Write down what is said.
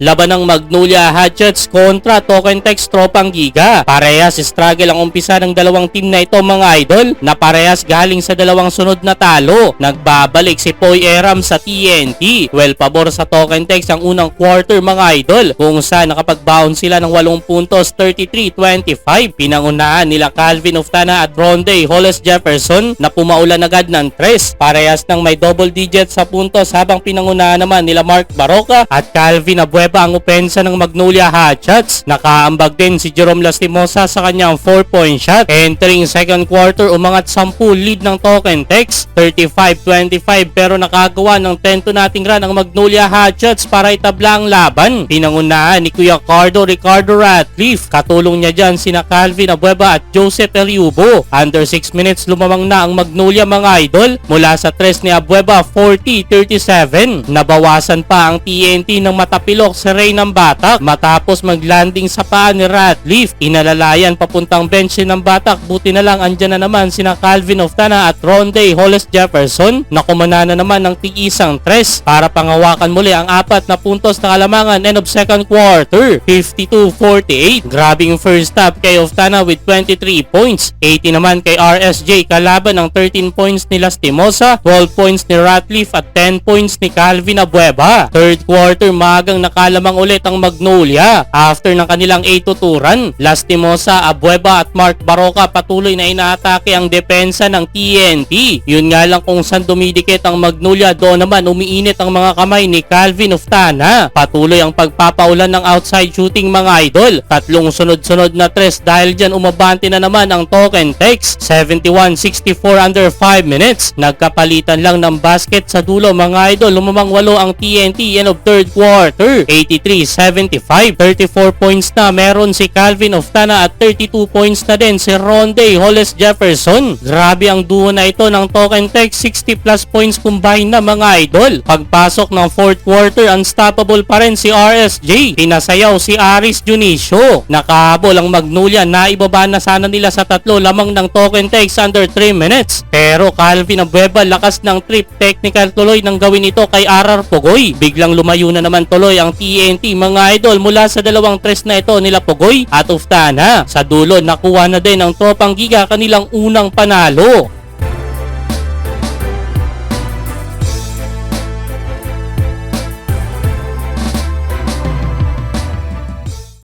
laban ng Magnolia Hatchets kontra Tokentex Tropang Giga. Parehas struggle ang umpisa ng dalawang team na ito mga idol, na parehas galing sa dalawang sunod na talo. Nagbabalik si Poy Eram sa TNT. Well, pabor sa Tokentex ang unang quarter mga idol, kung saan nakapag-bound sila ng 8 puntos, 33-25. Pinangunahan nila Calvin Oftana at Ronde Hollis Jefferson na pumaulan agad ng 3. Parehas ng may double digit sa puntos, habang pinangunahan naman nila Mark Baroka at Calvin Abueva ang opensa ng Magnolia Hatchets. Nakaambag din si Jerome Lastimosa sa kanyang 4-point shot. Entering second quarter, umangat 10 lead ng Tokentex, 35-25, pero nakagawa ng 10 to nothing run ang Magnolia Hatchets para itabla ang laban. Pinangunahan ni Kuya Ricardo Ratcliffe. Katulong niya dyan sina Calvin Abueva at Joseph Eliubo. Under 6 minutes lumamang na ang Magnolia mga idol. Mula sa 3 ni Abueva, 40-37. Nabawasan pa ang TNT ng matapilok sa Ray ng Batak matapos maglanding sa paa ni Ratcliffe. Inalalayan papuntang bench ng Batak. Buti na lang andyan na naman sina Calvin Oftana at Ronde Hollis Jefferson na kumana na naman ng tig-isang 3 para pangawakan muli ang 4 na puntos na kalamangan. End of second quarter, 52-48. Grabing first half kay Oftana with 23 points, 80 naman kay RSJ, kalaban ng 13 points ni Lastimosa, 12 points ni Ratcliffe at 10 points ni Calvin Abueva. Third quarter, magang nakalamang ulit ang Magnolia. After ng kanilang 8-2 run, Lastimosa, Abueva at Mark Baroka patuloy na inaatake ang depensa ng TNT. Yun nga lang kung saan dumidikit ang Magnolia, doon naman umiinit ang mga kamay ni Calvin Oftana. Patuloy ang pagpapaulan ng outside shooting mga idol. Tatlong sunod-sunod na 3 dahil dyan umabante na naman ang Tokentex, 71-64 under 5 minutes. Nagkapalitan lang ng basket sa dulo mga idol. Lumamang 8 ang TNT. End of third quarter, 83-75. 34 points na meron si Calvin Oftana at 32 points na din si Ronde Hollis Jefferson. Grabe ang duo na ito ng Tokentex, 60 plus points combined na mga idol. Pagpasok ng fourth quarter, unstoppable pa rin si RSJ. Pinasayaw si Aris Junicio. Nakahabol ang Magnolia, naibaba na sana nila sa 3 lamang ng Tokentex under 3 minutes. Pero Calvin Abueva, lakas ng trip, technical tuloy ng gawin ito kay RR Pugoy. Biglang lumayo na naman tuloy ang TNT mga idol mula sa dalawang 3 na ito nila Pugoy at Oftana. Sa dulo, nakuha na din ang Tropang Giga kanilang unang panalo.